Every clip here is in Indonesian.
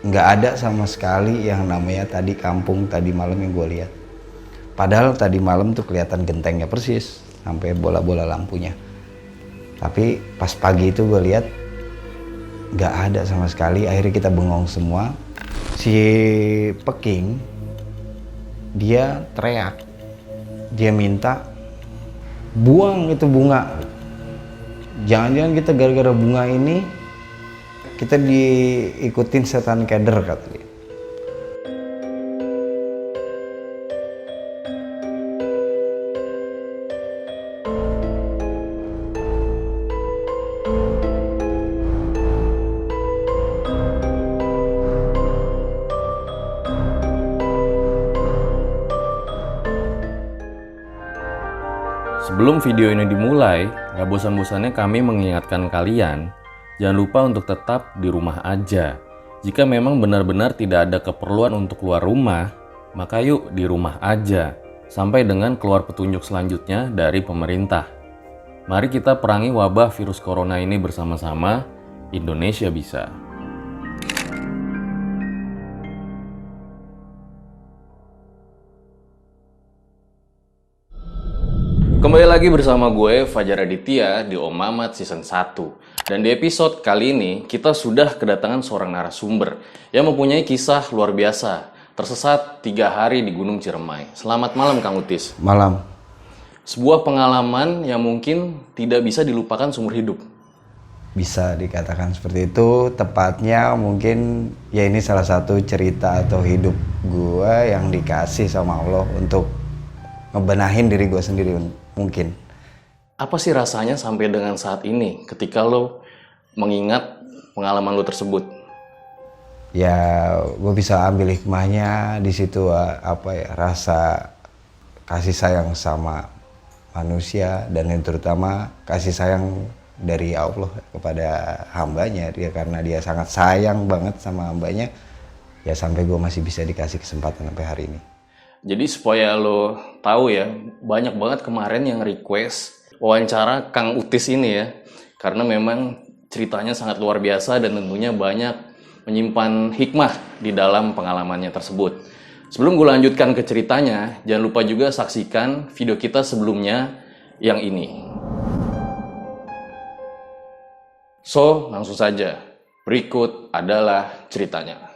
nggak ada sama sekali yang namanya tadi kampung tadi malam yang gue lihat. Padahal tadi malam tuh kelihatan gentengnya persis sampai bola-bola lampunya. Tapi pas pagi itu gue lihat nggak ada sama sekali. Akhirnya kita bengong semua. Si Peking dia teriak, dia minta buang itu bunga. Jangan-jangan kita gara-gara bunga ini kita diikutin setan keder, kata dia. Sebelum video ini dimulai, gak bosan-bosannya kami mengingatkan kalian, jangan lupa untuk tetap di rumah aja. Jika memang benar-benar tidak ada keperluan untuk keluar rumah, maka yuk di rumah aja, sampai dengan keluar petunjuk selanjutnya dari pemerintah. Mari kita perangi wabah virus corona ini bersama-sama, Indonesia bisa. Kembali lagi bersama gue, Fajar Aditya, di Om Mamat Season 1. Dan di episode kali ini, kita sudah kedatangan seorang narasumber yang mempunyai kisah luar biasa. Tersesat 3 hari di Gunung Ciremai. Selamat malam, Kang Utis. Malam. Sebuah pengalaman yang mungkin tidak bisa dilupakan seumur hidup. Bisa dikatakan seperti itu. Tepatnya mungkin ya ini salah satu cerita atau hidup gue yang dikasih sama Allah untuk ngebenahin diri gue sendiri mungkin. Apa sih rasanya sampai dengan saat ini ketika lo mengingat pengalaman lo tersebut? Ya gue bisa ambil hikmahnya di situ, rasa kasih sayang sama manusia dan yang terutama kasih sayang dari Allah kepada hambanya. Dia karena dia sangat sayang banget sama hambanya, ya sampai gue masih bisa dikasih kesempatan sampai hari ini. Jadi supaya lo tahu ya, banyak banget kemarin yang request wawancara Kang Utis ini ya. Karena memang ceritanya sangat luar biasa dan tentunya banyak menyimpan hikmah di dalam pengalamannya tersebut. Sebelum gue lanjutkan ke ceritanya, jangan lupa juga saksikan video kita sebelumnya yang ini. So, langsung saja. Berikut adalah ceritanya.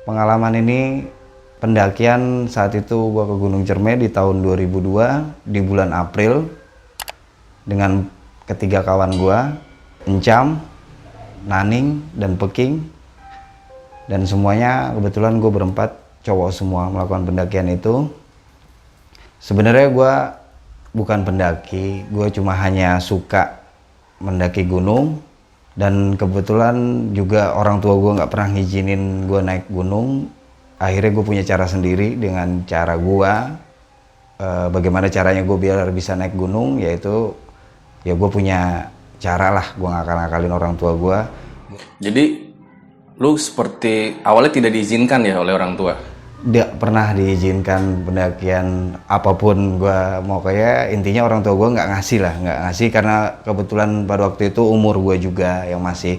Pengalaman ini pendakian saat itu gua ke Gunung Ciremai di tahun 2002 di bulan April dengan ketiga kawan gua, Encam, Naning, dan Peking. Dan semuanya kebetulan gue berempat cowok semua melakukan pendakian itu. Sebenarnya gua bukan pendaki, gue cuma hanya suka mendaki gunung. Dan kebetulan juga orang tua gue nggak pernah ngizinin gue naik gunung. Akhirnya gue punya cara sendiri dengan cara gue. Bagaimana caranya gue biar bisa naik gunung, yaitu ya gue punya cara lah, gue ngakal-ngakalin orang tua gue. Jadi lu seperti awalnya tidak diizinkan ya oleh orang tua? Tidak pernah diizinkan pendakian apapun gue mau, kayak intinya orang tua gue nggak ngasih karena kebetulan pada waktu itu umur gue juga yang masih,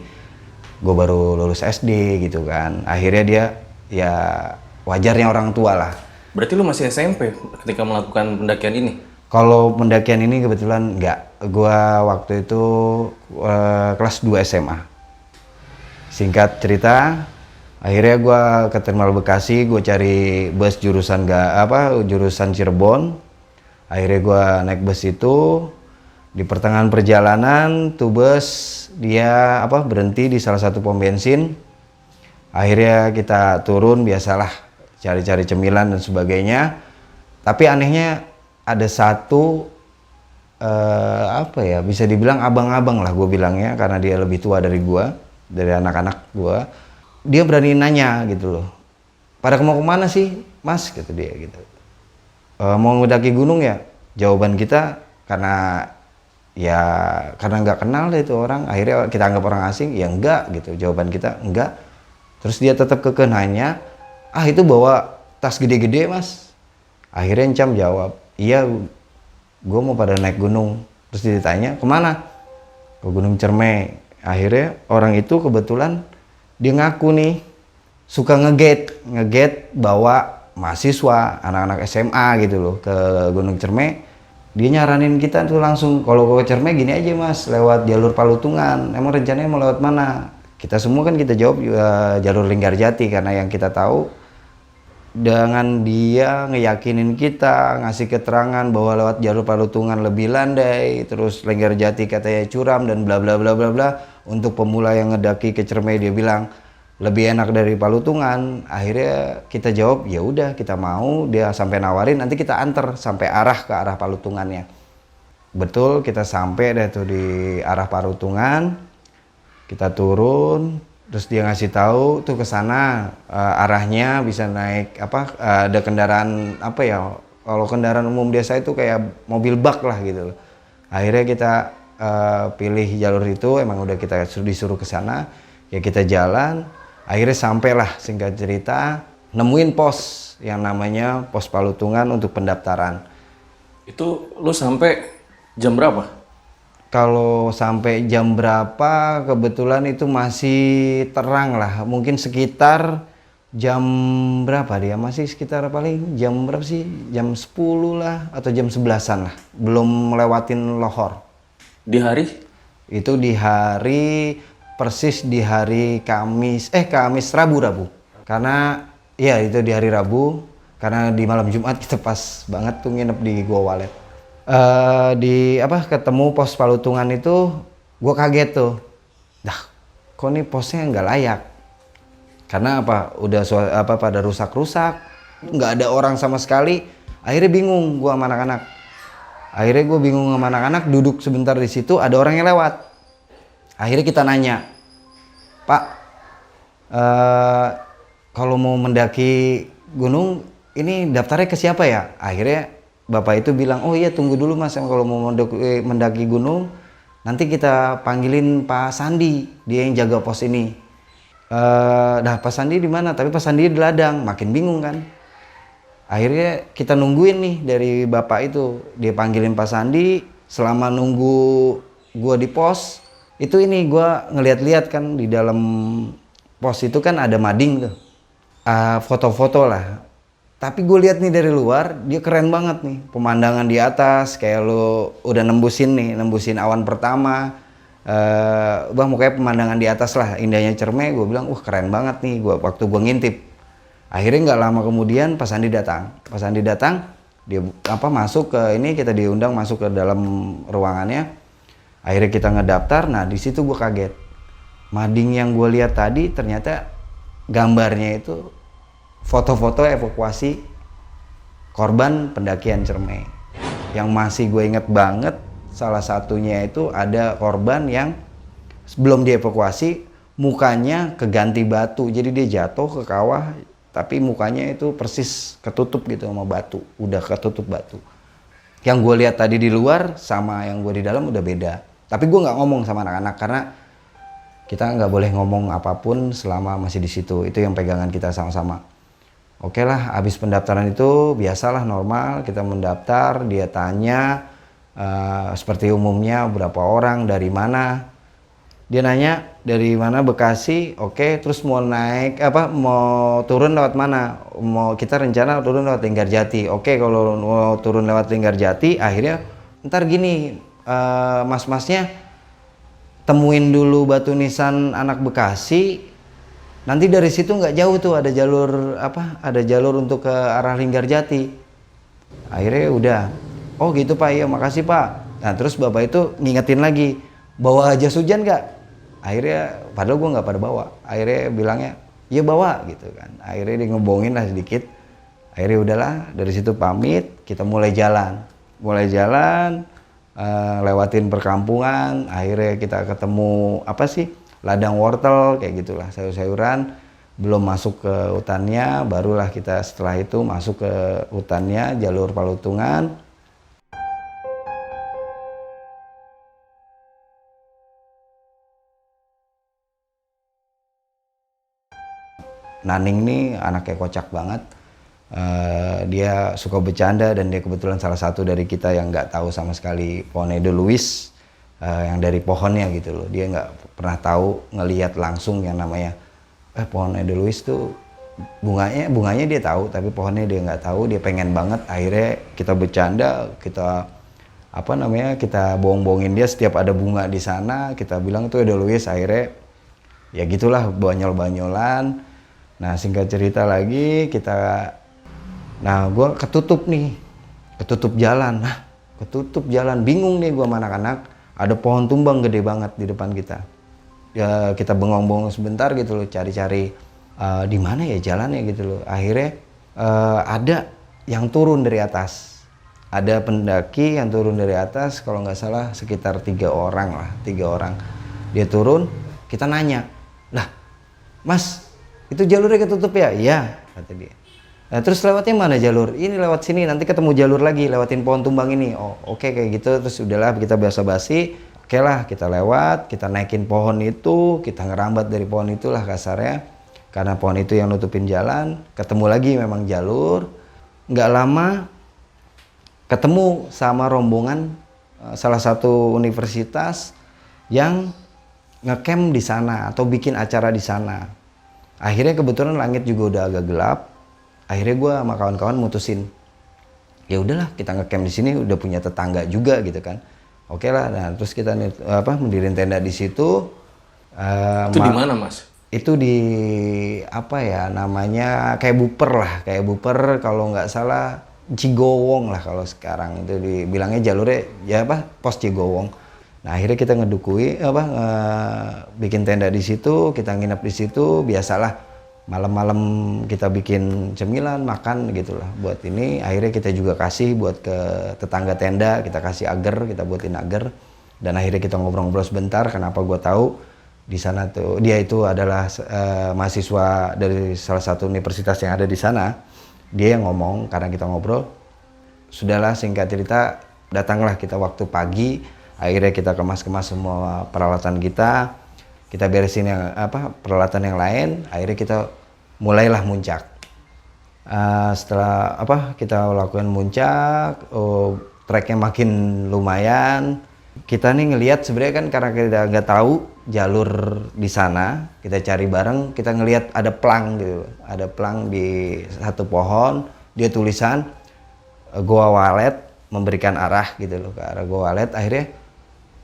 gue baru lulus SD gitu kan. Akhirnya dia ya wajarnya orang tua lah. Berarti lu masih SMP ketika melakukan pendakian ini? Kalau pendakian ini kebetulan nggak, gue waktu itu kelas 2 SMA. Singkat cerita, akhirnya gue ke Terminal Bekasi, gue cari bus jurusan jurusan Cirebon. Akhirnya gue naik bus itu. Di pertengahan perjalanan tuh bus dia berhenti di salah satu pom bensin. Akhirnya kita turun, biasalah cari-cari cemilan dan sebagainya. Tapi anehnya ada satu bisa dibilang abang-abang lah gue bilangnya, karena dia lebih tua dari gue, dari anak-anak gue. Dia berani nanya gitu loh, pada mau kemana sih mas, gitu dia gitu. Mau mendaki gunung ya? Jawaban kita karena nggak kenal deh itu orang, akhirnya kita anggap orang asing, ya enggak gitu, jawaban kita enggak. Terus dia tetap kekeh nanya, itu bawa tas gede-gede mas. Akhirnya Encam jawab, iya gue mau pada naik gunung. Terus ditanya kemana? Ke Gunung Cermai. Akhirnya orang itu kebetulan dia ngaku nih suka ngegate bawa mahasiswa, anak-anak SMA gitu loh ke Gunung Cermai. Dia nyaranin kita tuh langsung, kalau ke Cermai gini aja mas, lewat jalur Palutungan. Emang rencananya mau lewat mana? Kita semua kan kita jawab jalur Linggarjati, karena yang kita tahu dengan dia ngeyakinin kita, ngasih keterangan bahwa lewat jalur Palutungan lebih landai, terus Linggarjati katanya curam dan bla bla bla bla bla. Untuk pemula yang ngedaki ke Cermai dia bilang lebih enak dari Palutungan. Akhirnya kita jawab ya udah kita mau. Dia sampai nawarin nanti kita anter sampai ke arah Palutungannya. Betul, kita sampai deh tuh di arah Palutungan. Kita turun, terus dia ngasih tahu tuh ke sana arahnya bisa naik ada kendaraan apa ya, kalau kendaraan umum biasa itu kayak mobil bak lah gitu. Akhirnya kita pilih jalur itu, emang udah kita disuruh ke sana, ya kita jalan. Akhirnya sampailah, singkat cerita, nemuin pos yang namanya pos Palutungan untuk pendaftaran. Itu lu sampai jam berapa? Kalau sampai jam berapa, kebetulan itu masih terang lah. Mungkin sekitar jam berapa dia? Masih sekitar paling jam berapa sih? Jam 10 lah atau jam 11-an lah. Belum melewatin lohor. Di hari? Itu di hari, persis di hari Kamis, Rabu. Karena ya itu di hari Rabu. Karena di malam Jumat kita pas banget tuh nginep di Gua Walet. Ketemu pos Palutungan itu gue kaget tuh, dah kok nih posnya nggak layak, karena udah pada rusak-rusak, nggak ada orang sama sekali. Akhirnya bingung gue sama anak-anak, duduk sebentar di situ, ada orang yang lewat. Akhirnya kita nanya, Pak, kalau mau mendaki gunung ini daftarnya ke siapa ya? Akhirnya bapak itu bilang, oh iya tunggu dulu mas, kalau mau mendaki gunung nanti kita panggilin Pak Sandi, dia yang jaga pos ini. Pak Sandi di mana? Tapi Pak Sandi di ladang, makin bingung kan. Akhirnya kita nungguin nih dari bapak itu, dia panggilin Pak Sandi. Selama nunggu gua di pos itu, ini gua ngeliat-liat kan di dalam pos itu kan ada mading tuh, foto-foto lah. Tapi gue lihat nih dari luar, dia keren banget nih. Pemandangan di atas, kayak lo udah nembusin awan pertama. Pokoknya pemandangan di atas lah, indahnya Cermai. Gue bilang, keren banget nih. Waktu gue ngintip. Akhirnya nggak lama kemudian Pak Sandi datang. Dia masuk ke ini, kita diundang masuk ke dalam ruangannya. Akhirnya kita ngedaftar. Nah di situ gue kaget. Mading yang gue lihat tadi ternyata gambarnya itu foto-foto evakuasi korban pendakian Cermai. Yang masih gue inget banget, salah satunya itu ada korban yang sebelum dievakuasi mukanya keganti batu, jadi dia jatuh ke kawah tapi mukanya itu persis ketutup gitu sama batu, udah ketutup batu. Yang gue lihat tadi di luar sama yang gue di dalam udah beda. Tapi gue nggak ngomong sama anak-anak karena kita nggak boleh ngomong apapun selama masih di situ. Itu yang pegangan kita sama-sama. Oke lah, habis pendaftaran itu biasalah normal, kita mendaftar, dia tanya seperti umumnya berapa orang, dari mana. Dia nanya dari mana, Bekasi, oke, terus mau naik mau turun lewat mana? Kita rencana turun lewat Linggarjati. Oke, kalau mau turun lewat Linggarjati, akhirnya ntar gini, mas-masnya temuin dulu batu nisan anak Bekasi. Nanti dari situ nggak jauh tuh ada jalur untuk ke arah Linggarjati. Akhirnya udah, oh gitu Pak, iya makasih Pak. Nah terus bapak itu ngingetin lagi, bawa jas hujan nggak? Akhirnya padahal gue nggak pada bawa. Akhirnya bilangnya, iya bawa gitu kan. Akhirnya dia ngebohongin lah sedikit. Akhirnya udahlah, dari situ pamit, kita mulai jalan, lewatin perkampungan. Akhirnya kita ketemu ladang wortel kayak gitulah, sayur-sayuran. Belum masuk ke hutannya, barulah kita setelah itu masuk ke hutannya, jalur Palutungan. Naning nih anaknya kocak banget. Dia suka bercanda dan dia kebetulan salah satu dari kita yang nggak tahu sama sekali pohon edelweiss, yang dari pohonnya gitu loh. Dia nggak pernah tahu ngelihat langsung yang namanya pohon edelweiss tuh bunganya dia tahu tapi pohonnya dia nggak tahu. Dia pengen banget. Akhirnya kita bercanda, kita kita bohong-bohongin dia setiap ada bunga di sana kita bilang itu edelweiss. Akhirnya ya gitulah, banyol-banyolan. Nah singkat cerita lagi gue ketutup jalan, bingung nih gue sama anak-anak. Ada pohon tumbang gede banget di depan kita. Ya kita bengong-bengong sebentar gitu loh, cari-cari di mana ya jalannya gitu loh. Akhirnya ada yang turun dari atas. Ada pendaki yang turun dari atas, kalau nggak salah sekitar 3 orang. Dia turun, kita nanya, lah mas itu jalurnya ketutup ya? Iya kata dia. Nah, terus lewatnya mana jalur? Ini lewat sini, nanti ketemu jalur lagi, lewatin pohon tumbang ini. Oh oke, kayak gitu. Terus udahlah kita basa-basi. Oke lah kita lewat, kita naikin pohon itu, kita ngerambat dari pohon itulah kasarnya. Karena pohon itu yang nutupin jalan. Ketemu lagi memang jalur. Nggak lama ketemu sama rombongan salah satu universitas yang ngecamp di sana atau bikin acara di sana. Akhirnya kebetulan langit juga udah agak gelap. Akhirnya gue sama kawan-kawan mutusin, ya udahlah kita ngecamp di sini, udah punya tetangga juga gitu kan. Oke lah, nah terus kita mendiriin tenda di situ. Itu di mana mas? Itu di namanya kayak buper kalau nggak salah Cigowong lah kalau sekarang itu dibilangnya jalurnya ya pos Cigowong. Nah akhirnya kita bikin tenda di situ, kita nginep di situ. Biasalah malam-malam kita bikin cemilan, makan gitulah buat ini. Akhirnya kita juga kasih buat ke tetangga tenda, kita kasih agar, kita buatin agar. Dan akhirnya kita ngobrol-ngobrol sebentar. Kenapa gue tahu di sana tuh dia itu adalah mahasiswa dari salah satu universitas yang ada di sana. Dia yang ngomong karena kita ngobrol. Sudahlah singkat cerita, datanglah kita waktu pagi. Akhirnya kita kemas-kemas semua peralatan kita beresin peralatan yang lain. Akhirnya kita mulailah muncak. Setelah kita lakukan muncak, treknya makin lumayan. Kita nih ngelihat sebenarnya kan karena kita nggak tahu jalur di sana, kita cari bareng, kita ngelihat ada plang gitu, ada plang di satu pohon, dia tulisan Goa Walet memberikan arah gitu loh, ke arah Goa Walet. Akhirnya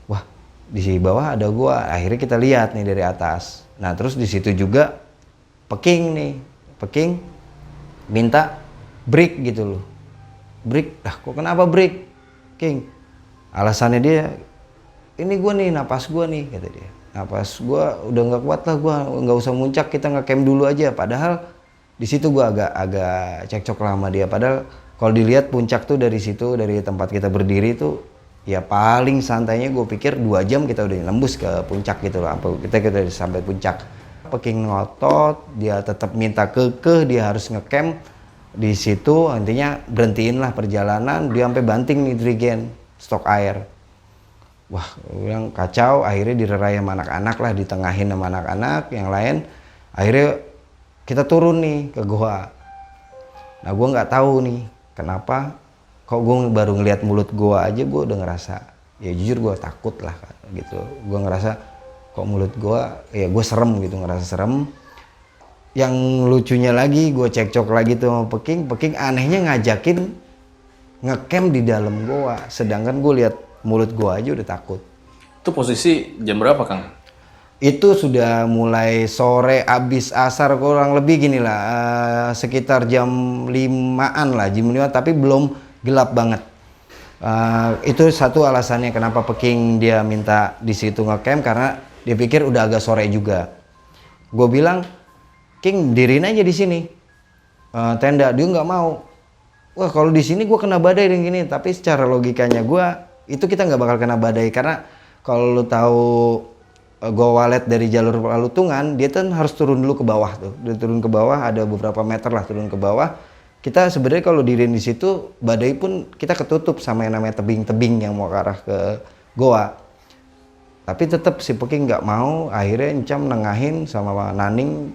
wah di bawah ada gua. Akhirnya kita lihat nih dari atas. Nah terus di situ juga Peking minta break gitu loh. Break, kok kenapa break King? Alasannya dia, ini gue nih, napas gue nih, kata dia. Napas gue udah nggak kuat lah, gue nggak usah muncak, kita nge-camp dulu aja. Padahal di situ gue agak cekcok lah sama dia. Padahal kalau dilihat puncak tuh dari situ, dari tempat kita berdiri tuh, ya paling santainya gue pikir 2 jam kita udah nembus ke puncak gitu loh. Kita udah sampai puncak. Peking ngotot, dia tetap minta kekeh, dia harus nge-camp di situ. Intinya berhentiin lah perjalanan, dia sampai banting nih dirigen stok air. Wah, yang kacau. Akhirnya direrai sama anak-anak lah, ditengahin sama anak-anak yang lain. Akhirnya kita turun nih ke goa. Nah gue nggak tahu nih kenapa, kok gue baru ngelihat mulut goa aja gue udah ngerasa, ya jujur gue takut lah gitu. Gue ngerasa kok mulut gue, ya gue serem gitu, ngerasa serem. Yang lucunya lagi, gue cekcok lagi tuh sama Peking anehnya ngajakin ngecamp di dalam goa, sedangkan gue lihat mulut goa aja udah takut. Itu posisi jam berapa Kang? Itu sudah mulai sore, abis asar kurang lebih gini lah, sekitar jam 5-an lah, jam 5, tapi belum gelap banget. Itu satu alasannya kenapa Peking dia minta di situ ngecamp, karena dia pikir udah agak sore juga. Gue bilang, King dirin aja di sini tenda. Dia nggak mau. Wah kalau di sini gue kena badai dan gini. Tapi secara logikanya gue, itu kita nggak bakal kena badai, karena kalau lo tahu Goa Walet dari jalur Palutungan, dia kan harus turun dulu ke bawah tuh. Dia turun ke bawah, ada beberapa meter lah turun ke bawah. Kita sebenarnya kalau dirin di situ, badai pun kita ketutup sama yang namanya tebing-tebing yang mau ke arah ke goa. Tapi tetap si Peking nggak mau. Akhirnya Encam nengahin sama Naning,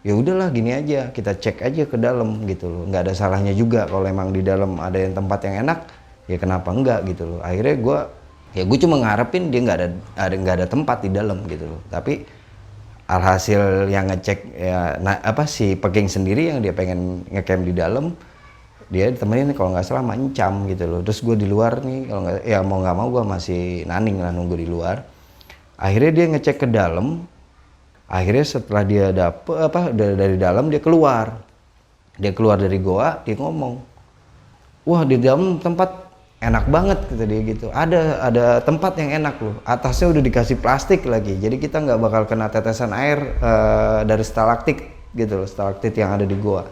ya udahlah gini aja, kita cek aja ke dalam gitu loh, nggak ada salahnya juga kalau emang di dalam ada yang tempat yang enak, ya kenapa enggak gitu loh. Akhirnya gue cuma ngarepin dia nggak ada tempat di dalam gitu loh, tapi alhasil yang ngecek ya si Peking sendiri yang dia pengen ngecamp di dalam, dia temenin kalau nggak salah Encam gitu loh. Terus gue di luar nih, kalau nggak ya mau nggak mau gue masih naning lah nunggu di luar. Akhirnya dia ngecek ke dalam. Akhirnya setelah dia dari dalam dia keluar dari goa, dia ngomong, wah di dalam tempat enak banget kata dia gitu. Ada tempat yang enak loh, atasnya udah dikasih plastik lagi, jadi kita nggak bakal kena tetesan air dari stalaktit gitu loh, stalaktit yang ada di goa.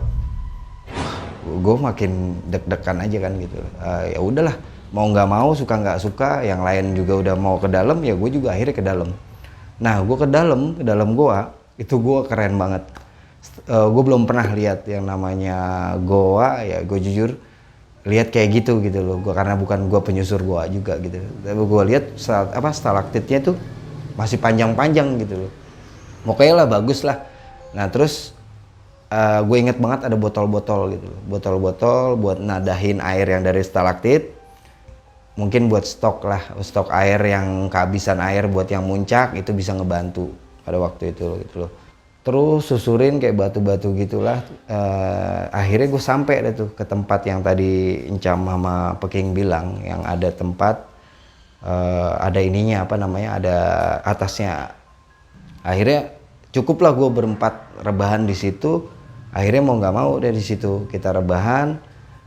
Gue makin deg-degan aja kan gitu. Ya udahlah, mau nggak mau, suka nggak suka, yang lain juga udah mau ke dalam, ya gue juga akhirnya ke dalam. Nah gue ke dalam goa itu gue keren banget. Gue belum pernah lihat yang namanya goa, ya gue jujur lihat kayak gitu loh. Gue karena bukan gue penyusur goa juga gitu, tapi gue lihat stalaktitnya tuh masih panjang-panjang gitu loh. Pokoknya lah bagus lah. Nah terus gue inget banget ada botol-botol gitu, botol-botol buat nadahin air yang dari stalaktit, mungkin buat stok air yang kehabisan air buat yang muncak, itu bisa ngebantu pada waktu itu gitu loh. Terus susurin kayak batu-batu gitulah. Akhirnya gue sampai deh tuh ke tempat yang tadi Encam sama Peking bilang, yang ada tempat ada ininya ada atasnya. Akhirnya cukuplah gue berempat rebahan di situ. Akhirnya mau nggak mau dari situ kita rebahan,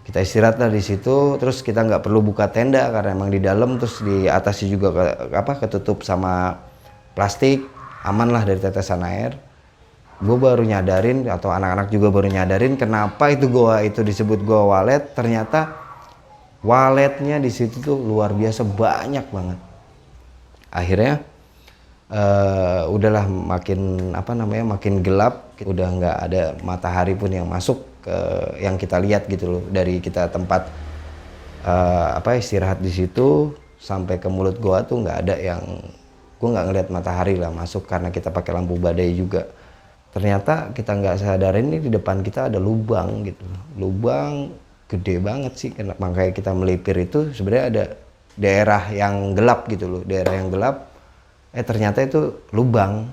kita istirahat lah di situ. Terus kita nggak perlu buka tenda karena emang di dalam, terus di atasnya juga ketutup sama plastik, aman lah dari tetesan air. Gue baru nyadarin, atau anak-anak juga baru nyadarin, kenapa itu goa itu disebut goa walet. Ternyata waletnya di situ tuh luar biasa banyak banget. Akhirnya udahlah makin gelap, udah nggak ada matahari pun yang masuk ke yang kita lihat gitu loh. Dari kita tempat istirahat di situ sampai ke mulut goa tuh nggak ada yang, gue nggak ngeliat matahari lah masuk karena kita pakai lampu badai juga. Ternyata kita nggak sadarin ini di depan kita ada lubang gitu, lubang gede banget sih. Makanya kita melipir itu sebenarnya ada daerah yang gelap gitu loh, daerah yang gelap. Ternyata itu lubang.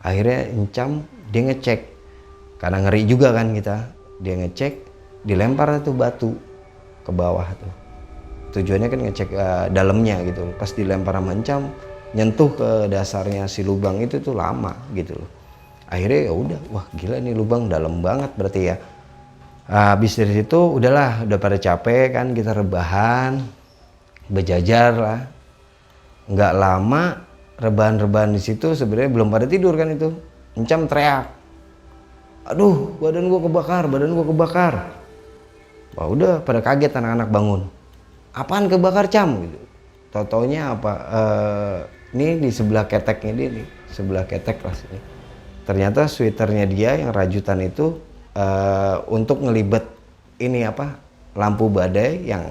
Akhirnya Encam dia ngecek, karena ngeri juga kan kita, dia ngecek, dilempar tuh batu ke bawah tuh. Tujuannya kan ngecek dalamnya gitu. Pas dilempar sama Encam, nyentuh ke dasarnya si lubang itu tuh lama gitu loh. Akhirnya ya udah, wah gila nih lubang dalam banget berarti ya. Habis dari situ udah pada capek kan, kita rebahan, berjajar lah. Nggak lama rebahan di situ sebenarnya belum pada tidur kan itu. Encam teriak, aduh badan gua kebakar. Wah udah pada kaget anak-anak bangun. Apaan kebakar, Cam? Gitu. Tau-taunya ini di sebelah keteknya dia nih, sebelah ketek lah sini. Ternyata sweaternya dia yang rajutan itu untuk ngelibet ini lampu badai, yang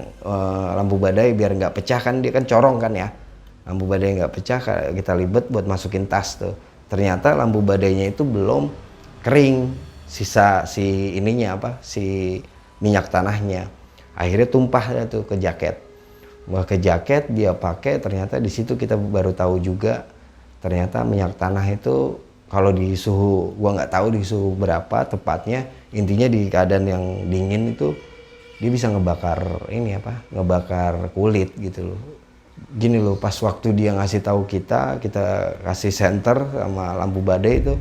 lampu badai biar nggak pecah kan, dia kan corong kan ya. Lampu badai nggak pecah, kita libet buat masukin tas tuh. Ternyata lampu badainya itu belum kering, sisa si minyak tanahnya. Akhirnya tumpah tuh ke jaket. Wah ke jaket dia pakai, ternyata di situ kita baru tahu juga ternyata minyak tanah itu kalau di suhu, gua nggak tahu di suhu berapa tepatnya, intinya di keadaan yang dingin itu dia bisa ngebakar ngebakar kulit gitu loh. Gini loh, pas waktu dia ngasih tahu kita kasih senter sama lampu badai itu,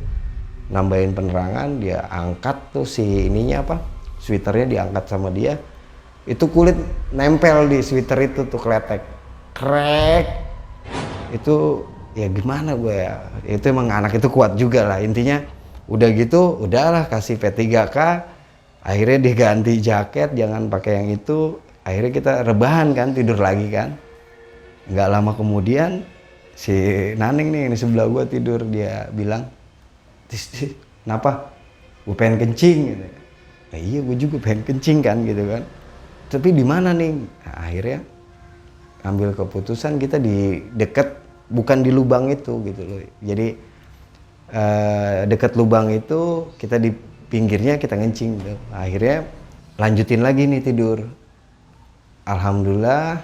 nambahin penerangan, dia angkat tuh si sweaternya diangkat sama dia, itu kulit nempel di sweater itu tuh, kletek, krek. Itu ya gimana gue ya, itu emang anak itu kuat juga lah intinya. Udah gitu, udahlah kasih P3K, akhirnya diganti jaket, jangan pakai yang itu. Akhirnya kita rebahan kan, tidur lagi kan. Nggak lama kemudian si Naning nih di sebelah gue tidur, dia bilang, kenapa? Gue pengen kencing gitu. Nah, iya gue juga pengen kencing kan gitu kan. Tapi di mana nih? Nah, akhirnya ambil keputusan kita di deket, bukan di lubang itu gitu loh. Jadi Deket lubang itu kita di pinggirnya kita ngencing gitu. Akhirnya lanjutin lagi nih tidur. Alhamdulillah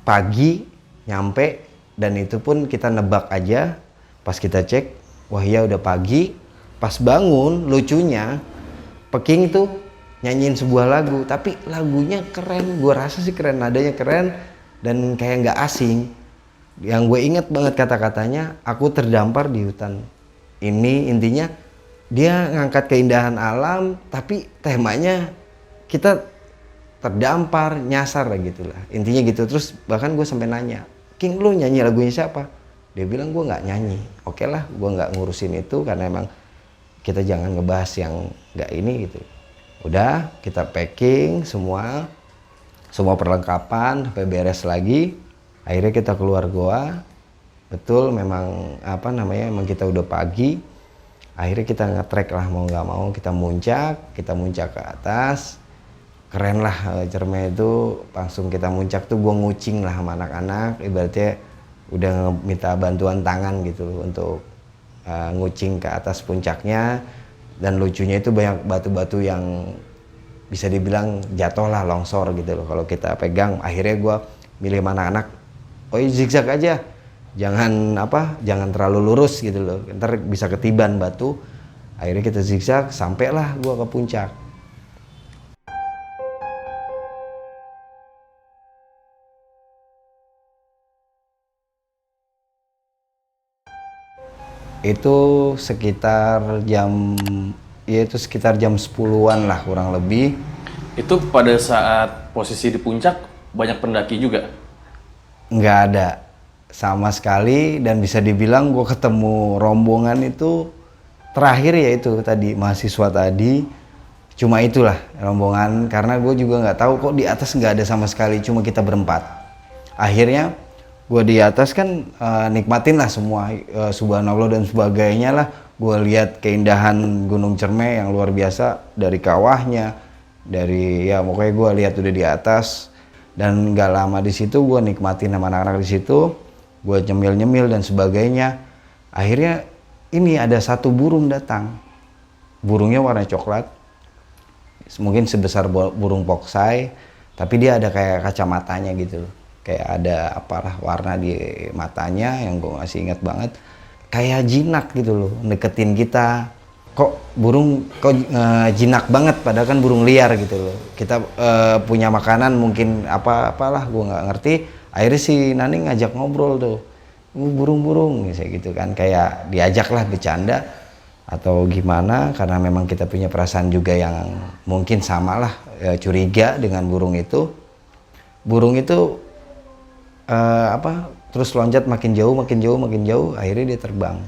pagi nyampe, dan itu pun kita nebak aja. Pas kita cek, wah ya udah pagi. Pas bangun, lucunya Peking tuh nyanyiin sebuah lagu, tapi lagunya keren. Gue rasa sih keren, nadanya keren dan kayak nggak asing. Yang gue inget banget kata-katanya, aku terdampar di hutan ini. Intinya dia ngangkat keindahan alam, tapi temanya kita terdampar, nyasar lah gitulah. Intinya gitu. Terus bahkan gue sampai nanya, King, lu nyanyi lagunya siapa? Dia bilang, gue nggak nyanyi. Oke lah, gue nggak ngurusin itu karena emang kita jangan ngebahas yang nggak ini gitu. Udah kita packing semua perlengkapan sampai beres lagi. Akhirnya kita keluar goa. Betul, memang emang kita udah pagi. Akhirnya kita nge-trek lah, mau nggak mau kita muncak ke atas. Keren lah Cermai itu. Langsung kita muncak tuh gue ngucing lah sama anak-anak, ibaratnya udah minta bantuan tangan gitu loh untuk ngucing ke atas puncaknya. Dan lucunya itu banyak batu-batu yang bisa dibilang jatuh lah, longsor gitu loh kalau kita pegang. Akhirnya gue milih anak-anak, zigzag aja, jangan terlalu lurus gitu loh, ntar bisa ketiban batu. Akhirnya kita zigzag, sampailah gue ke puncak. Itu sekitar jam 10-an lah kurang lebih. Itu pada saat posisi di puncak banyak pendaki juga? Nggak ada sama sekali, dan bisa dibilang gue ketemu rombongan itu terakhir ya itu tadi mahasiswa tadi. Cuma itulah rombongan, karena gue juga nggak tahu kok di atas nggak ada sama sekali, cuma kita berempat. Akhirnya gue di atas kan nikmatin lah semua, subhanallah dan sebagainya lah. Gue lihat keindahan Gunung Cermai yang luar biasa dari kawahnya, dari ya pokoknya gue lihat udah di atas. Dan gak lama di situ gue nikmatin sama anak-anak di situ, gue nyemil dan sebagainya. Akhirnya ini ada satu burung datang, burungnya warna coklat, mungkin sebesar burung poksai, tapi dia ada kayak kacamatanya gitu, kayak ada apalah warna di matanya yang gue masih ingat banget, kayak jinak gitu loh, deketin kita. Kok jinak banget, padahal kan burung liar gitu loh. Kita punya makanan mungkin apalah gue nggak ngerti. Akhirnya si Nani ngajak ngobrol tuh, burung-burung gitu kan, kayak diajak lah bercanda atau gimana, karena memang kita punya perasaan juga yang mungkin sama lah, curiga dengan burung itu. Terus loncat makin jauh, akhirnya dia terbang.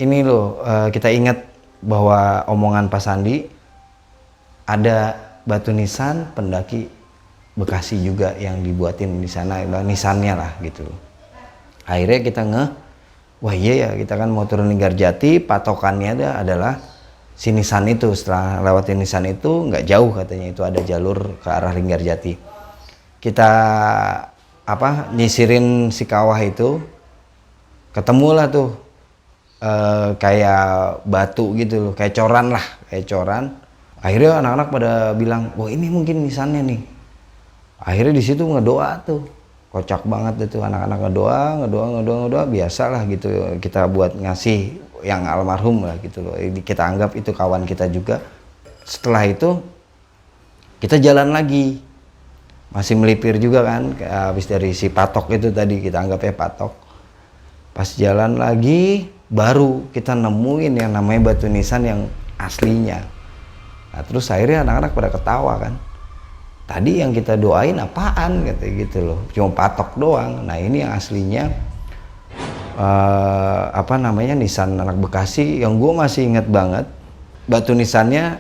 Ini loh, kita ingat bahwa omongan Pak Sandi, ada batu nisan pendaki Bekasi juga yang dibuatin di sana, nisannya lah gitu. Akhirnya kita wah iya ya, kita kan mau turun Linggarjati, patokannya adalah si nisan itu. Setelah lewatin nisan itu nggak jauh katanya, itu ada jalur ke arah Linggarjati. Kita nyisirin si kawah itu, ketemulah tuh kayak batu gitu loh, kayak coran. Akhirnya anak-anak pada bilang, wah ini mungkin nisannya nih. Akhirnya di situ ngedoa tuh, kocak banget itu anak-anak ngedoa, biasalah gitu kita buat ngasih yang almarhum lah gitu loh. Kita anggap itu kawan kita juga. Setelah itu kita jalan lagi, masih melipir juga kan, habis dari si patok itu tadi, kita anggapnya patok. Pas jalan lagi, baru kita nemuin yang namanya batu nisan yang aslinya. Nah terus akhirnya anak-anak pada ketawa kan, tadi yang kita doain apaan gitu loh, cuma patok doang. Nah ini yang aslinya nisan anak Bekasi, yang gue masih inget banget. Batu nisannya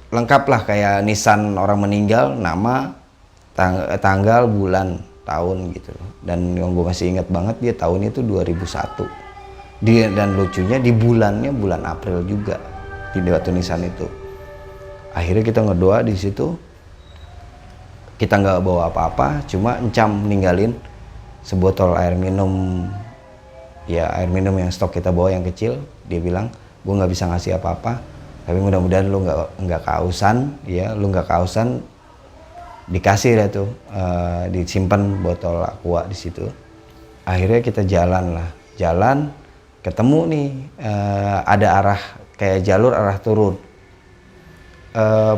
lengkap lah, kayak nisan orang meninggal, nama, tanggal, bulan, tahun gitu loh. Dan yang gue masih inget banget, dia tahunnya itu 2001. Dan lucunya di bulan April juga di batu nisan itu. Akhirnya kita ngedoa di situ. Kita nggak bawa apa-apa, cuma encam ninggalin sebotol air minum, ya air minum yang stok kita bawa yang kecil. Dia bilang, gue nggak bisa ngasih apa-apa, tapi mudah-mudahan lu nggak kehausan, ya lu nggak kehausan. Dikasih dah tuh, disimpan botol aqua di situ. Akhirnya kita jalan, ketemu nih, ada arah kayak jalur arah turun.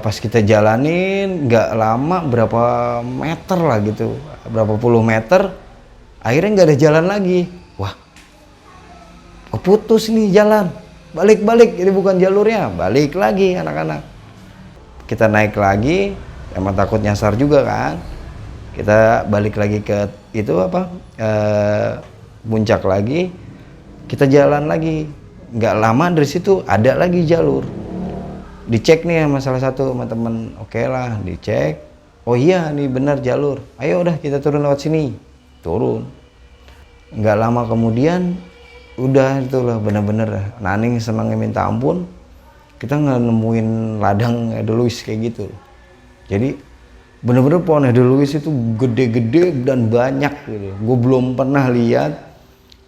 Pas kita jalanin nggak lama, berapa meter lah gitu, berapa puluh meter, akhirnya nggak ada jalan lagi. Wah, keputus nih jalan, balik, ini bukan jalurnya, balik lagi anak-anak. Kita naik lagi, emang takut nyasar juga kan. Kita balik lagi ke itu puncak lagi, kita jalan lagi. Nggak lama dari situ ada lagi jalur. Dicek nih sama salah satu teman, oke lah dicek. Oh iya nih benar jalur. Ayo udah kita turun lewat sini. Turun. Nggak lama kemudian udah itulah bener-bener Naning senangnya minta ampun. Kita nggak nemuin ladang edelweiss kayak gitu. Jadi bener-bener pohon edelweiss itu gede-gede dan banyak gitu. Gue belum pernah lihat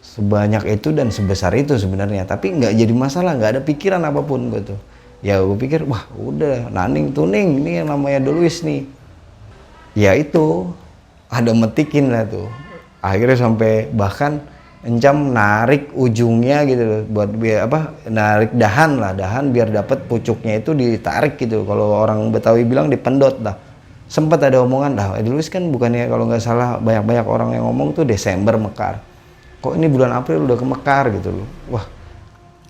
sebanyak itu dan sebesar itu sebenarnya. Tapi nggak jadi masalah, nggak ada pikiran apapun gue tuh. Ya gue pikir, wah udah Naning tuning, ini yang namanya edelweiss nih. Ya itu, ada metikin lah tuh. Akhirnya sampai bahkan Encam narik ujungnya gitu loh, buat biar narik dahan biar dapat pucuknya itu ditarik gitu. Kalau orang Betawi bilang dipendot dah. Sempat ada omongan dah, edelweiss kan bukannya kalau nggak salah banyak orang yang ngomong tuh Desember mekar. Kok ini bulan April udah kemekar gitu loh. Wah,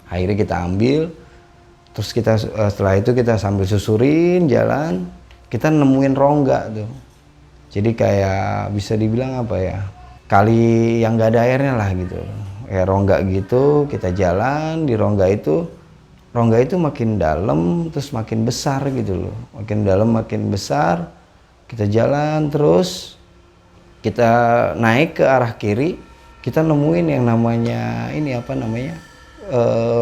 akhirnya kita ambil. Terus kita setelah itu kita sambil susurin jalan, kita nemuin rongga tuh. Jadi kayak bisa dibilang apa ya, kali yang nggak ada airnya lah gitu. Kayak rongga gitu, kita jalan di rongga itu makin dalam terus makin besar gitu loh. Makin dalam makin besar, kita jalan terus, kita naik ke arah kiri, kita nemuin yang namanya ini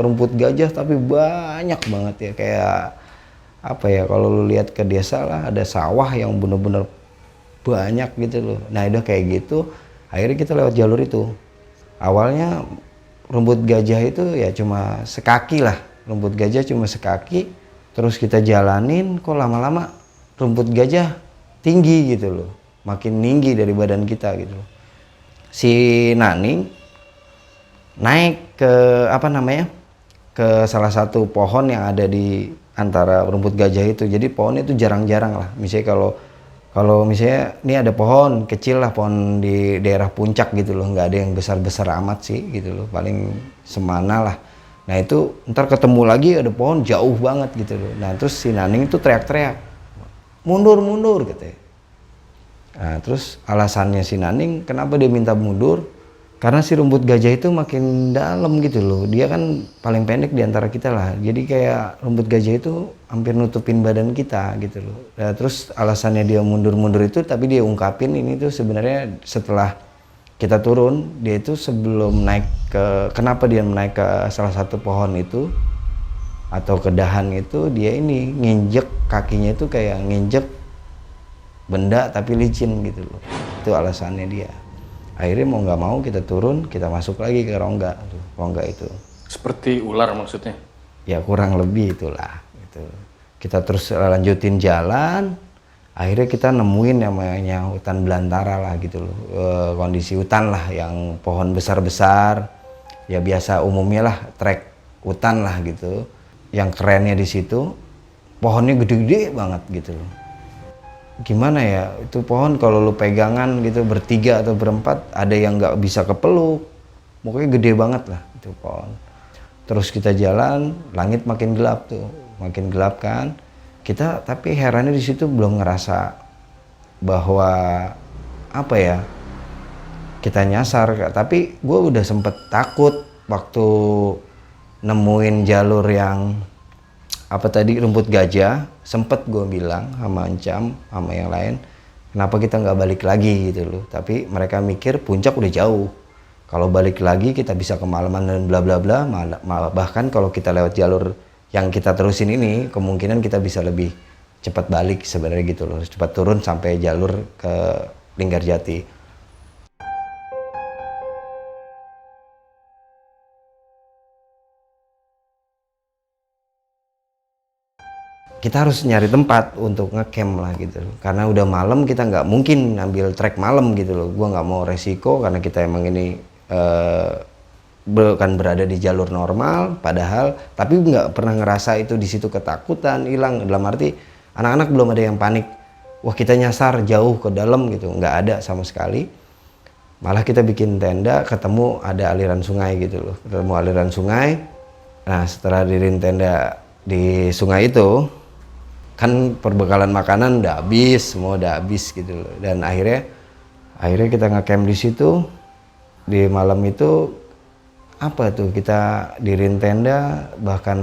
rumput gajah, tapi banyak banget ya, kayak apa ya, kalau lu lihat ke desa lah ada sawah yang bener-bener banyak gitu loh. Nah udah kayak gitu, akhirnya kita lewat jalur itu. Awalnya rumput gajah itu ya cuma sekaki lah, rumput gajah cuma sekaki. Terus kita jalanin, kok lama-lama rumput gajah tinggi gitu loh, makin tinggi dari badan kita gitu loh. Si Naning naik ke ke salah satu pohon yang ada di antara rumput gajah itu. Jadi pohonnya itu jarang-jarang lah. Misalnya kalau misalnya ini ada pohon kecil lah, pohon di daerah puncak gitu loh, nggak ada yang besar-besar amat sih gitu loh, paling semana lah. Nah itu ntar ketemu lagi ada pohon jauh banget gitu loh. Nah terus si Naning itu teriak-teriak, mundur katanya. Nah terus alasannya si Naning kenapa dia minta mundur, karena si rumput gajah itu makin dalam gitu loh. Dia kan paling pendek di antara kita lah. Jadi kayak rumput gajah itu hampir nutupin badan kita gitu loh. Nah, terus alasannya dia mundur-mundur itu, tapi dia ungkapin ini tuh sebenarnya setelah kita turun, dia itu sebelum naik kenapa dia naik ke salah satu pohon itu atau ke dahan itu, dia ini nginjek kakinya itu kayak nginjek benda tapi licin gitu loh. Itu alasannya dia. Akhirnya mau nggak mau kita turun, kita masuk lagi ke rongga itu. Seperti ular maksudnya? Ya kurang lebih itulah. Gitu. Kita terus lanjutin jalan, akhirnya kita nemuin namanya hutan belantara lah gitu loh. Kondisi hutan lah yang pohon besar-besar, ya biasa umumnya lah trek hutan lah gitu. Yang kerennya di situ, pohonnya gede-gede banget gitu loh. Gimana ya, itu pohon kalau lu pegangan gitu bertiga atau berempat, ada yang nggak bisa kepeluk, pokoknya gede banget lah itu pohon. Terus kita jalan, langit makin gelap kan. Kita tapi herannya di situ belum ngerasa bahwa apa ya, kita nyasar. Tapi gue udah sempet takut waktu nemuin jalur yang rumput gajah. Sempet gue bilang sama Encam sama yang lain, kenapa kita nggak balik lagi gitu loh. Tapi mereka mikir puncak udah jauh, kalau balik lagi kita bisa kemalaman dan bla bla bla. Bahkan kalau kita lewat jalur yang kita terusin ini, kemungkinan kita bisa lebih cepat balik sebenarnya gitu loh, cepat turun sampai jalur ke Linggarjati. kita harus nyari tempat untuk ngecamp lah gitu loh. Karena udah malam, kita nggak mungkin ambil trek malam gitu loh. Gua nggak mau resiko karena kita emang ini bukan berada di jalur normal, padahal tapi nggak pernah ngerasa itu di situ ketakutan hilang. Dalam arti anak-anak belum ada yang panik, wah kita nyasar jauh ke dalam gitu, nggak ada sama sekali. Malah kita bikin tenda, ketemu ada aliran sungai gitu loh, ketemu aliran sungai. Nah setelah diriin tenda di sungai itu, kan perbekalan makanan udah habis, semua udah habis gitu loh. Dan akhirnya kita ngecamp di situ. Di malam itu apa tuh, kita diriin tenda, bahkan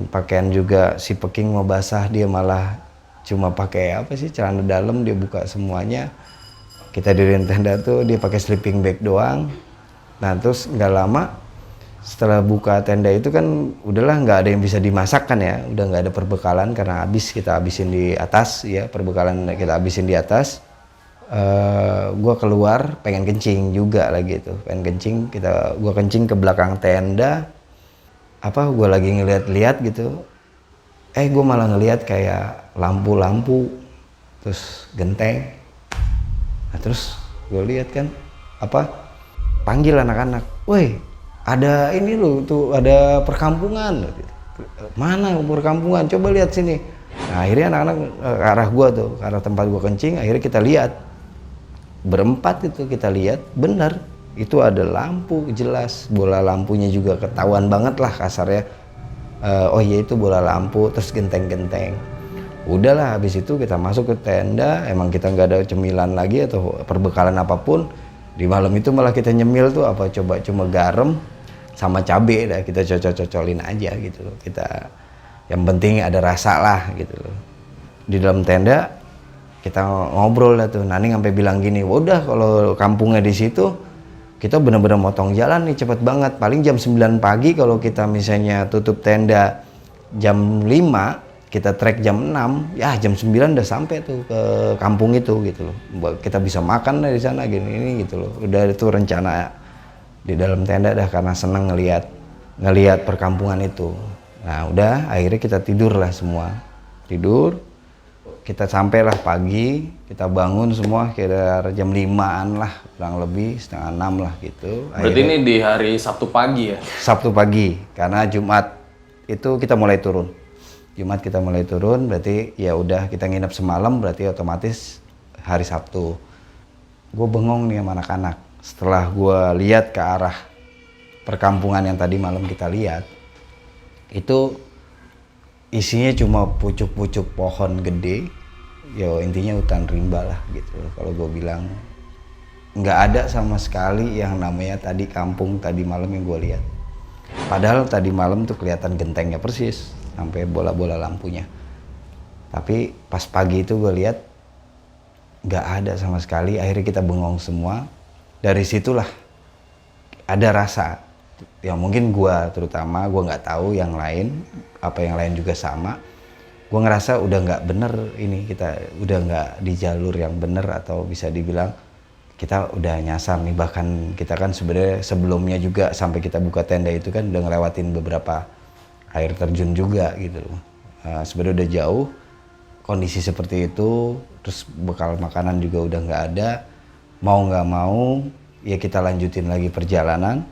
pakaian juga si Peking mau basah, dia malah cuma pakai apa sih, celana dalam, dia buka semuanya. Kita diriin tenda tuh dia pakai sleeping bag doang. Nah terus nggak lama setelah buka tenda itu kan udahlah nggak ada yang bisa dimasak kan ya, udah nggak ada perbekalan karena habis, kita habisin di atas ya, perbekalan kita habisin di atas. Gua keluar pengen kencing juga lagi tuh, pengen kencing, gua kencing ke belakang tenda. Gua lagi ngeliat-liat gitu, gua malah ngeliat kayak lampu-lampu terus genteng. Nah terus gue lihat kan panggil anak-anak, woi ada ini loh tuh, ada perkampungan. Mana perkampungan, coba lihat sini. Nah akhirnya anak-anak ke arah gua tuh, ke arah tempat gua kencing. Akhirnya kita lihat berempat itu, kita lihat bener itu ada lampu jelas, bola lampunya juga ketahuan banget lah kasarnya. Oh iya itu bola lampu, terus genteng-genteng. Udahlah habis itu kita masuk ke tenda, emang kita nggak ada cemilan lagi atau perbekalan apapun. Di malam itu malah kita nyemil tuh coba cuma garam sama cabe, dah kita cocol-cocolin aja gitu loh. Kita yang penting ada rasa lah gitu loh. Di dalam tenda kita ngobrol lah tuh, Nani sampai bilang gini, udah kalau kampungnya di situ kita bener-bener motong jalan nih cepet banget, paling jam 9 pagi kalau kita misalnya tutup tenda jam 5, kita trek jam 6, ya jam 9 udah sampai tuh ke kampung itu gitu loh. Kita bisa makan dari sana gini gitu loh. Udah itu rencana di dalam tenda dah, karena seneng ngelihat perkampungan itu. Nah udah akhirnya kita tidur lah semua. Tidur, kita sampailah pagi, kita bangun semua kira jam 5-an lah, kurang lebih setengah 6 lah gitu. Berarti akhirnya, ini di hari Sabtu pagi ya? Sabtu pagi, karena Jumat itu kita mulai turun. Jumat kita mulai turun, berarti ya udah kita nginep semalam, berarti otomatis hari Sabtu. Gue bengong nih sama anak-anak. Setelah gue lihat ke arah perkampungan yang tadi malam kita lihat, itu isinya cuma pucuk-pucuk pohon gede. Yo intinya hutan rimba lah gitu. Kalau gue bilang nggak ada sama sekali yang namanya tadi kampung tadi malam yang gue lihat. Padahal tadi malam tuh kelihatan gentengnya persis, sampai bola-bola lampunya. Tapi pas pagi itu gue lihat nggak ada sama sekali. Akhirnya kita bengong semua. Dari situlah ada rasa, ya mungkin gue terutama, gue nggak tahu yang lain, apa yang lain juga sama. Gue ngerasa udah nggak bener ini, kita udah nggak di jalur yang bener, atau bisa dibilang kita udah nyasar nih. Bahkan kita kan sebenarnya sebelumnya juga sampai kita buka tenda itu kan udah ngelewatin beberapa air terjun juga gitu loh. Sebenarnya udah jauh, kondisi seperti itu, terus bekal makanan juga udah nggak ada. Mau nggak mau ya kita lanjutin lagi perjalanan.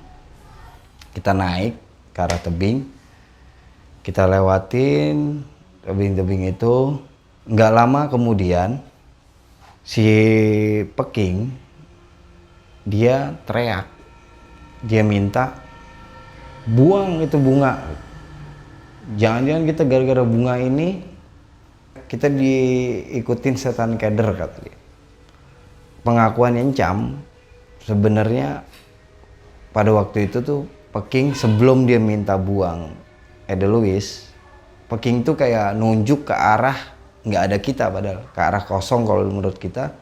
Kita naik ke arah tebing, kita lewatin tebing-tebing itu. Nggak lama kemudian si Peking dia teriak, dia minta buang itu bunga. Jangan-jangan kita gara-gara bunga ini kita diikutin setan keder, kata dia. Pengakuan Encam sebenarnya pada waktu itu tuh Peking sebelum dia minta buang Edelweiss, Peking tuh kayak nunjuk ke arah nggak ada kita, padahal ke arah kosong. Kalau menurut kita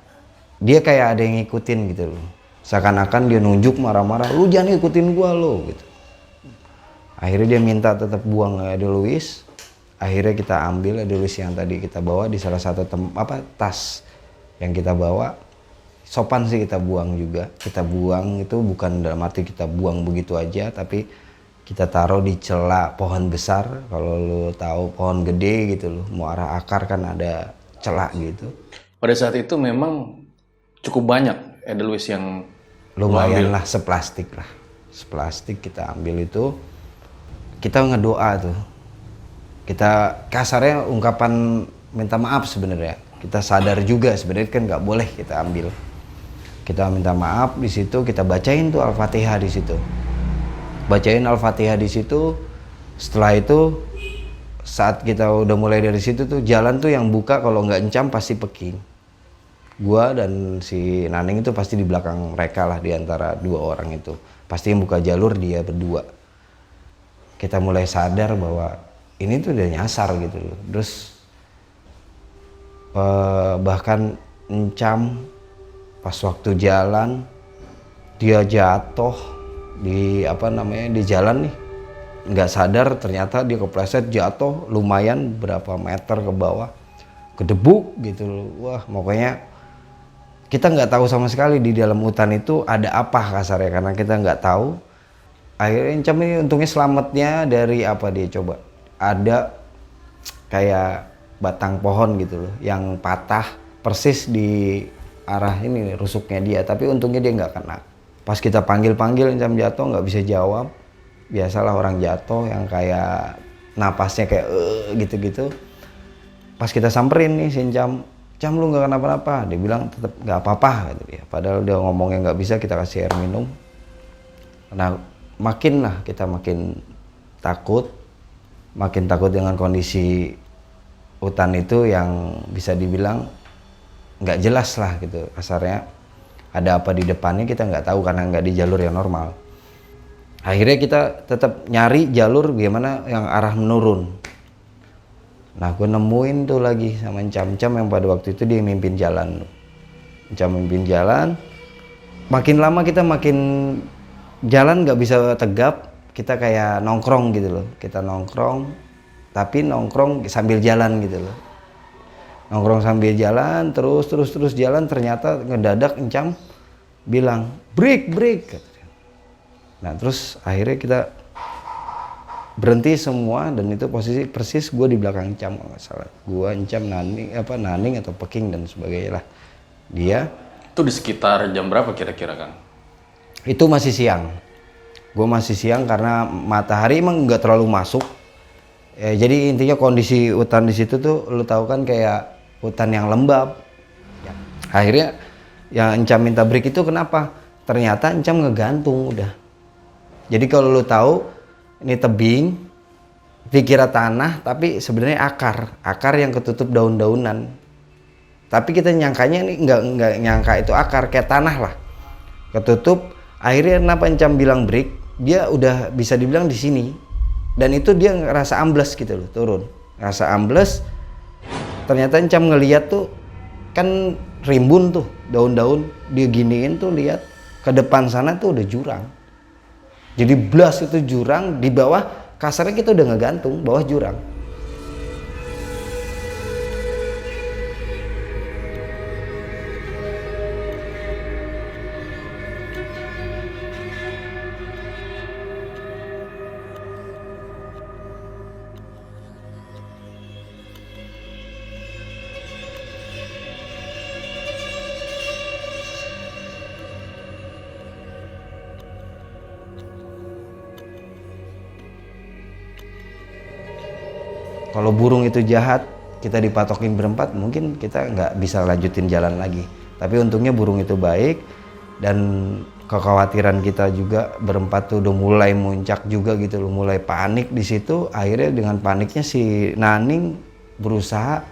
dia kayak ada yang ngikutin gitu loh, seakan-akan dia nunjuk marah-marah, lu jangan ikutin gua lo gitu. Akhirnya dia minta tetap buang Edelweiss. Akhirnya kita ambil Edelweiss yang tadi kita bawa di salah satu tas yang kita bawa. Sopan sih kita buang juga. Kita buang itu bukan dalam arti kita buang begitu aja, tapi kita taruh di celah pohon besar. Kalau lu tahu pohon gede gitu loh, mau arah akar kan ada celah gitu. Pada saat itu memang cukup banyak Edelweiss yang Lumayan lah, seplastik kita ambil itu. Kita ngedoa tuh, kita kasarnya ungkapan minta maaf sebenarnya. Kita sadar juga sebenarnya kan nggak boleh kita ambil. Kita minta maaf di situ, kita bacain tuh Al-Fatihah di situ. Bacain Al-Fatihah di situ. Setelah itu saat kita udah mulai dari situ tuh jalan tuh yang buka kalau nggak Encam pasti Peking. Gua dan si Naning itu pasti di belakang mereka lah, di antara dua orang itu. Pasti yang buka jalur dia berdua. Kita mulai sadar bahwa ini tuh udah nyasar gitu loh. Terus bahkan Encam pas waktu jalan dia jatuh di di jalan nih, nggak sadar ternyata dia kepleset, jatuh lumayan berapa meter ke bawah, kedebuk gitu loh. Wah, pokoknya kita nggak tahu sama sekali di dalam hutan itu ada apa kasarnya, karena kita nggak tahu. Akhirnya Encam ini untungnya selamatnya dari apa, dia coba ada kayak batang pohon gitu loh yang patah persis di arah ini rusuknya dia, tapi untungnya dia nggak kena. Pas kita panggil-panggil Encam jatuh nggak bisa jawab. Biasalah orang jatuh yang kayak napasnya kayak gitu-gitu. Pas kita samperin nih si Encam, "Cam, lu nggak kenapa-napa?" Dia bilang tetap nggak apa-apa gitu dia. Padahal dia ngomongnya nggak bisa, kita kasih air minum. Nah kita makin takut dengan kondisi hutan itu yang bisa dibilang nggak jelas lah gitu kasarnya. Ada apa di depannya kita nggak tahu karena nggak di jalur yang normal. Akhirnya kita tetap nyari jalur gimana yang arah menurun. Nah, gue nemuin tuh lagi sama Encam yang pada waktu itu dia mimpin jalan. Encam mimpin jalan. Makin lama kita makin jalan nggak bisa tegap. Kita kayak nongkrong gitu loh. Kita nongkrong, tapi nongkrong sambil jalan gitu loh. Nongkrong sambil jalan, terus jalan, ternyata ngedadak Encam bilang, break. Nah, terus akhirnya kita berhenti semua, dan itu posisi persis gue di belakang Encam kalau nggak salah. Gue, Encam, Naning atau Peking dan sebagainya lah. Dia itu di sekitar jam berapa kira-kira, Kang? Itu masih siang. Gue masih siang karena matahari emang nggak terlalu masuk. Jadi intinya kondisi hutan di situ tuh lu tahu kan kayak hutan yang lembab. Ya. Akhirnya yang Encam minta break itu kenapa? Ternyata Encam ngegantung udah. Jadi kalau lu tahu ini tebing, dikira tanah tapi sebenarnya akar yang ketutup daun-daunan. Tapi kita nyangkanya ini nggak nyangka itu akar, kayak tanah lah. Ketutup. Akhirnya kenapa Encam bilang break? Dia udah bisa dibilang di sini. Dan itu dia ngerasa ambles gitu loh, turun. Ngerasa ambles. Ternyata Encam ngeliat tuh kan rimbun tuh daun-daun, dia giniin tuh, lihat ke depan sana tuh udah jurang. Jadi blas itu jurang, di bawah kasarnya kita udah ngegantung bawah jurang. Kalau burung itu jahat, kita dipatokin berempat, mungkin kita nggak bisa lanjutin jalan lagi. Tapi untungnya burung itu baik, dan kekhawatiran kita juga berempat tuh udah mulai muncak juga gitu loh, mulai panik di situ. Akhirnya dengan paniknya si Naning berusaha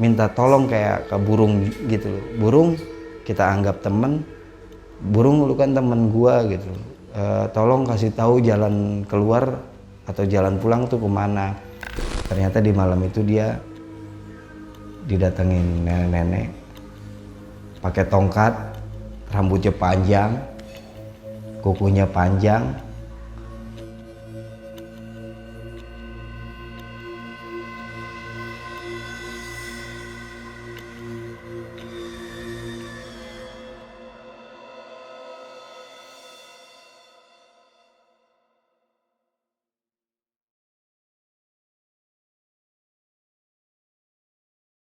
minta tolong kayak ke burung gitu loh. Burung kita anggap temen, burung lu kan temen gua gitu. Tolong kasih tahu jalan keluar atau jalan pulang tuh kemana. Ternyata di malam itu dia didatengin nenek-nenek pakai tongkat, rambutnya panjang, kukunya panjang,